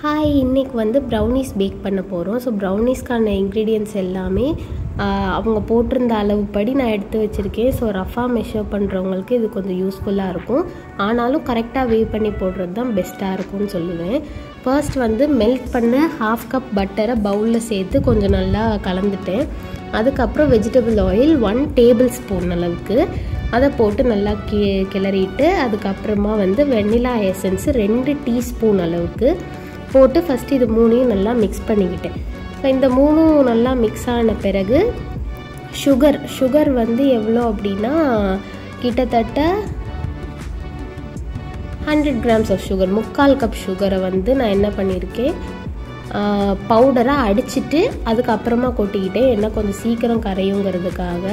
Hi, இன்றைக்கி வந்து brownies back பண்ண போகிறோம். ஸோ ப்ரௌனீஸ்க்கான இன்க்ரீடியன்ட்ஸ் எல்லாமே அவங்க போட்டிருந்த அளவுப்படி நான் எடுத்து வச்சுருக்கேன். ஸோ ரஃபாக மெஷர் பண்ணுறவங்களுக்கு இது கொஞ்சம் யூஸ்ஃபுல்லாக இருக்கும். ஆனாலும் கரெக்டாக வேவ் பண்ணி போடுறது தான் பெஸ்ட்டாக இருக்கும்னு சொல்லுவேன். ஃபர்ஸ்ட் வந்து மெல்ட் பண்ண 1/2 கப் பட்டரை பவுலில் சேர்த்து கொஞ்சம் நல்லா கலந்துட்டேன். அதுக்கப்புறம் வெஜிடபிள் ஆயில் 1 டேபிள் ஸ்பூன் அளவுக்கு அதை போட்டு நல்லா கிளறிட்டு, அதுக்கப்புறமா வந்து வெண்ணிலா எசன்ஸு 2 டீஸ்பூன் அளவுக்கு போட்டு ஃபஸ்ட்டு இது 3ஐயும் நல்லா மிக்ஸ் பண்ணிக்கிட்டேன். ஸோ இந்த 3ம் நல்லா மிக்ஸ் ஆன பிறகு சுகர் வந்து எவ்வளோ அப்படின்னா கிட்டத்தட்ட 100 grams ஆஃப் சுகர், 3/4 கப் சுகரை வந்து நான் என்ன பண்ணியிருக்கேன், பவுடராக அடிச்சுட்டு அதுக்கப்புறமா கொட்டிக்கிட்டேன். ஏன்னா கொஞ்சம் சீக்கிரம் கரையுங்கிறதுக்காக.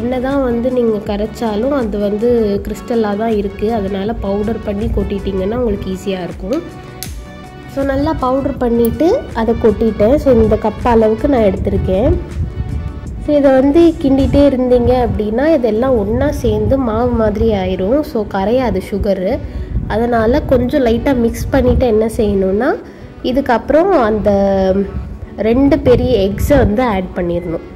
என்ன தான் வந்து நீங்கள் கரைச்சாலும் அது வந்து கிறிஸ்டலாக தான் இருக்குது. அதனால் பவுடர் பண்ணி கொட்டிட்டிங்கன்னா உங்களுக்கு ஈஸியாக இருக்கும். ஸோ நல்லா பவுட்ரு பண்ணிவிட்டு அதை கொட்டிட்டேன். ஸோ இந்த கப் அளவுக்கு நான் எடுத்திருக்கேன். ஸோ இதை வந்து கிண்டிகிட்டே இருந்தீங்க அப்படின்னா இதெல்லாம் ஒன்றா சேர்ந்து மாவு மாதிரி ஆயிரும். ஸோ கரையாது சுகரு. அதனால் கொஞ்சம் லைட்டாக மிக்ஸ் பண்ணிவிட்டு என்ன செய்யணுன்னா, இதுக்கப்புறம் அந்த 2 பெரிய எக்ஸை வந்து ஆட் பண்ணிடணும்.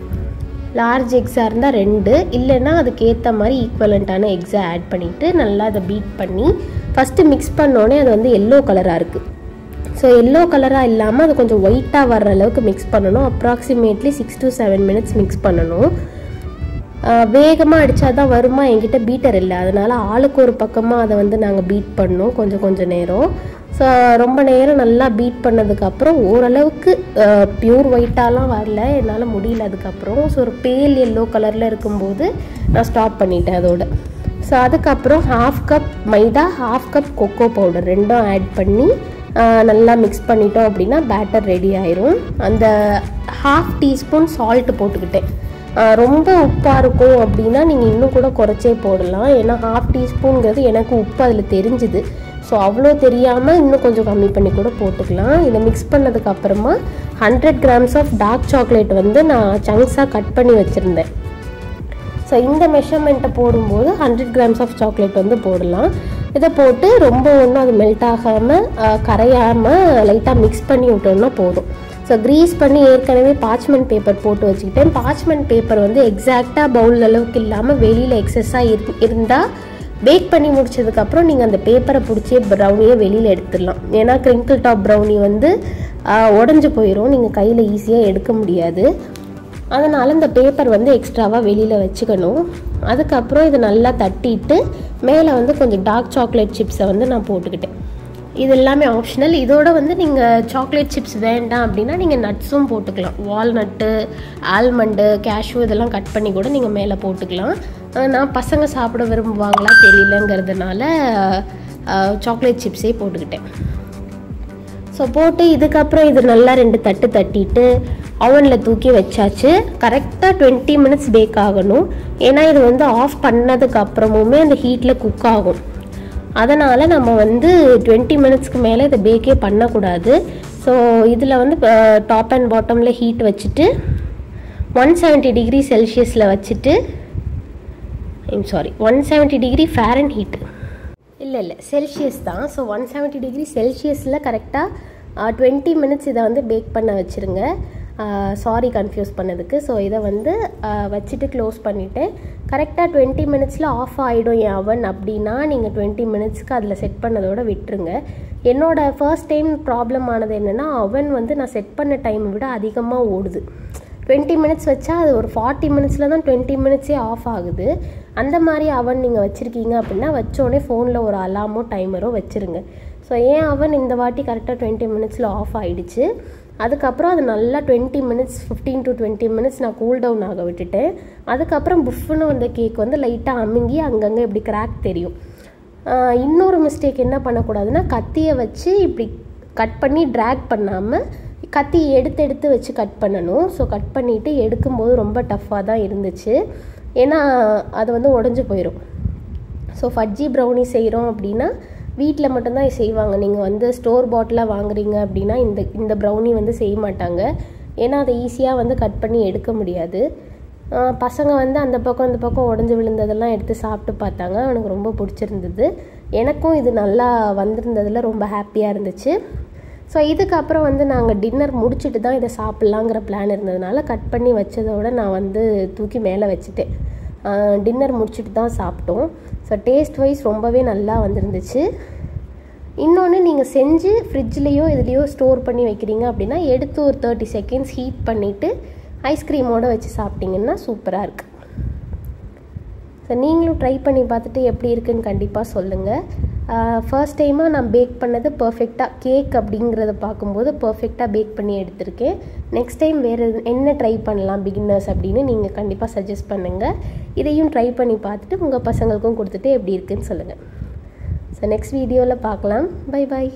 லார்ஜ் எக்ஸாக இருந்தால் 2, இல்லைன்னா அதுக்கேற்ற மாதிரி ஈக்குவலண்ட்டான எக்ஸை ஆட் பண்ணிவிட்டு நல்லா அதை பீட் பண்ணி ஃபஸ்ட்டு மிக்ஸ் பண்ணோடனே அது வந்து எல்லோ கலராக இருக்குது. ஸோ எல்லோ கலராக இல்லாமல் அது கொஞ்சம் ஒயிட்டாக வர்ற அளவுக்கு மிக்ஸ் பண்ணணும். அப்ராக்சிமேட்லி 6 to 7 minutes மிக்ஸ் பண்ணணும். வேகமாக அடித்தா தான் வருமா, என்கிட்ட பீட்டர் இல்லை. அதனால் ஆளுக்கு ஒரு பக்கமாக அதை வந்து நாங்கள் பீட் பண்ணோம் கொஞ்சம் நேரம். ஸோ ரொம்ப நேரம் நல்லா பீட் பண்ணதுக்கப்புறம் ஓரளவுக்கு ப்யூர் ஒயிட்டாலாம் வரல, என்னால் முடியல. அதுக்கப்புறம் ஸோ ஒரு பேல் எல்லோ கலரில் இருக்கும்போது நான் ஸ்டாப் பண்ணிட்டேன் அதோட. ஸோ அதுக்கப்புறம் 1/2 கப் மைதா, 1/2 கப் கொக்கோ பவுடர் 2ம் ஆட் பண்ணி நல்லா மிக்ஸ் பண்ணிட்டோம் அப்படின்னா பேட்டர் ரெடி ஆயிரும். அந்த 1/2 டீஸ்பூன் சால்ட்டு போட்டுக்கிட்டேன். ரொம்ப உப்பாக இருக்கும் அப்படின்னா நீங்கள் இன்னும் கூட குறைச்சே போடலாம். ஏன்னா 1/2 டீஸ்பூனுங்கிறது எனக்கு உப்பு அதில் தெரிஞ்சுது. ஸோ அவ்வளோ தெரியாமல் இன்னும் கொஞ்சம் கம்மி பண்ணி கூட போட்டுக்கலாம். இதை மிக்ஸ் பண்ணதுக்கப்புறமா 100 grams ஆஃப் டார்க் சாக்லேட் வந்து நான் சங்க்ஸாக கட் பண்ணி வச்சுருந்தேன். ஸோ இந்த மெஷர்மெண்ட்டை போடும்போது 100 grams ஆஃப் சாக்லேட் வந்து போடலாம். இதை போட்டு ரொம்ப ஒன்றும் அது மெல்ட் ஆகாமல் கரையாமல் லைட்டாக மிக்ஸ் பண்ணி விட்டோம்னா போதும். ஸோ க்ரீஸ் பண்ணி ஏற்கனவே பார்ச்மெண்ட் பேப்பர் போட்டு வச்சுக்கிட்டேன். பார்ச்மெண்ட் பேப்பர் வந்து எக்ஸாக்டாக பவுல் அளவுக்கு இல்லாமல் வெளியில் எக்ஸஸாக இருந்தால் பேக் பண்ணி முடிச்சதுக்கப்புறம் நீங்கள் அந்த பேப்பரை பிடிச்சி ப்ரௌனியை வெளியில் எடுத்துடலாம். ஏன்னா கிரிங்கிள் டாப் ப்ரௌனி வந்து உடஞ்சி போயிடும், நீங்கள் கையில் ஈஸியாக எடுக்க முடியாது. அதனால் இந்த பேப்பர் வந்து எக்ஸ்ட்ராவாக வெளியில் வச்சுக்கணும். அதுக்கப்புறம் இதை நல்லா தட்டிட்டு மேலே வந்து கொஞ்சம் டார்க் சாக்லேட் சிப்ஸை வந்து நான் போட்டுக்கிட்டேன். இது எல்லாமே ஆப்ஷனல். இதோட வந்து நீங்கள் சாக்லேட் சிப்ஸ் வேண்டாம் அப்படின்னா நீங்கள் நட்ஸும் போட்டுக்கலாம். வால்நட்டு, ஆல்மண்டு, கேஷ்யூ இதெல்லாம் கட் பண்ணி கூட நீங்கள் மேலே போட்டுக்கலாம். நான் பசங்க சாப்பிட விரும்புவாங்களா தெரியலங்கிறதுனால சாக்லேட் சிப்ஸே போட்டுக்கிட்டேன். ஸோ போட்டு இதுக்கப்புறம் இது நல்லா 2 தட்டு தட்டிட்டு அவனில் தூக்கி வச்சாச்சு. கரெக்டாக 20 minutes பேக் ஆகணும். ஏன்னா இது வந்து ஆஃப் பண்ணதுக்கப்புறமுமே அந்த ஹீட்டில் குக் ஆகும். அதனால் நம்ம வந்து 20 minutesக்கு மேலே இதை பேக்கே பண்ணக்கூடாது. ஸோ இதில் வந்து டாப் அண்ட் பாட்டமில் ஹீட் வச்சுட்டு 170 degree செல்சியஸில் வச்சுட்டு 170 degree ஃபாரன்ஹீட் இல்லை செல்சியஸ் தான். ஸோ 170 degree செல்சியஸில் கரெக்டாக 20 minutes இதை வந்து பேக் பண்ண வச்சுருங்க. சாரி கன்ஃபியூஸ் பண்ணதுக்கு. ஸோ இதை வந்து வச்சுட்டு க்ளோஸ் பண்ணிவிட்டேன். கரெக்டாக 20 minutesல ஆஃப் ஆகிடும் என் அவன் அப்படின்னா நீங்கள் 20 minutesக்கு அதில் செட் பண்ணதோடு விட்டுருங்க. என்னோடய ஃபர்ஸ்ட் டைம் ப்ராப்ளம் ஆனது என்னென்னா, அவன் வந்து நான் செட் பண்ண டைமை விட அதிகமாக ஓடுது. 20 minutes வச்சா அது ஒரு 40 minutesல தான் 20 minutesே ஆஃப் ஆகுது. அந்த மாதிரி அவன் நீங்கள் வச்சுருக்கீங்க அப்படின்னா வச்சோடனே ஃபோனில் ஒரு அலாமோ டைமரோ வச்சுருங்க. ஸோ ஏன் அவன் இந்த வாட்டி கரெக்டாக 20 minutesல ஆஃப் ஆகிடுச்சு. அதுக்கப்புறம் அது நல்லா 20 minutes 15 to 20 minutes நான் கூல் டவுன் ஆக விட்டுட்டேன். அதுக்கப்புறம் புஃப்னு வந்த கேக் வந்து லைட்டாக அமுங்கி அங்கங்கே இப்படி கிராக் தெரியும். இன்னொரு மிஸ்டேக் என்ன பண்ணக்கூடாதுன்னா, கத்தியை வச்சு இப்படி கட் பண்ணி ட்ராக் பண்ணாமல் கத்தி எடுத்து வச்சு கட் பண்ணணும். ஸோ கட் பண்ணிவிட்டு எடுக்கும்போது ரொம்ப டஃப்பாக தான் இருந்துச்சு. ஏன்னா அது வந்து உடஞ்சி போயிடும். ஸோ ஃபட்ஜி ப்ரௌனி செய்கிறோம் அப்படின்னா வீட்டில் மட்டும்தான் செய்வாங்க. நீங்கள் வந்து ஸ்டோர் பாட்டிலாக வாங்குறீங்க அப்படின்னா இந்த ப்ரௌனி வந்து செய்ய மாட்டாங்க. ஏன்னா அதை ஈஸியாக வந்து கட் பண்ணி எடுக்க முடியாது. பசங்க வந்து அந்த பக்கம் இந்த பக்கம் உடஞ்சி விழுந்ததெல்லாம் எடுத்து சாப்பிட்டு பார்த்தாங்க. எனக்கு ரொம்ப பிடிச்சிருந்தது. எனக்கும் இது நல்லா வந்திருந்ததில் ரொம்ப ஹாப்பியாக இருந்துச்சு. ஸோ இதுக்கப்புறம் வந்து நாங்கள் டின்னர் முடிச்சுட்டு தான் இதை சாப்பிட்லாங்கிற பிளான் இருந்ததுனால கட் பண்ணி வச்சதோடு நான் வந்து தூக்கி மேலே வச்சுட்டேன். டின்னர் முடிச்சுட்டு தான் சாப்பிட்டோம். ஸோ டேஸ்ட் வைஸ் ரொம்பவே நல்லா வந்துருந்துச்சு. இன்னொன்று, நீங்கள் செஞ்சு ஃப்ரிட்ஜ்லேயோ இதுலேயோ ஸ்டோர் பண்ணி வைக்கிறீங்க அப்படின்னா எடுத்து ஒரு 30 செகண்ட்ஸ் ஹீட் பண்ணிவிட்டு ஐஸ்கிரீமோடு வச்சு சாப்பிட்டிங்கன்னா சூப்பராக இருக்குது. ஸோ நீங்களும் ட்ரை பண்ணி பார்த்துட்டு எப்படி இருக்குன்னு கண்டிப்பாக சொல்லுங்கள். ஃபர்ஸ்ட் டைமாக நான் பேக் பண்ணது பர்ஃபெக்டாக கேக் அப்படிங்கிறத பார்க்கும்போது பர்ஃபெக்டாக பேக் பண்ணி எடுத்திருக்கேன். நெக்ஸ்ட் டைம் வேறு என்ன ட்ரை பண்ணலாம் பிகினர்ஸ் அப்படின்னு நீங்கள் கண்டிப்பாக சஜஸ்ட் பண்ணுங்கள். இதையும் ட்ரை பண்ணி பார்த்துட்டு உங்கள் பசங்களுக்கும் கொடுத்துட்டு எப்படி இருக்குன்னு சொல்லுங்கள். ஸோ நெக்ஸ்ட் வீடியோவில் பார்க்கலாம். Bye bye.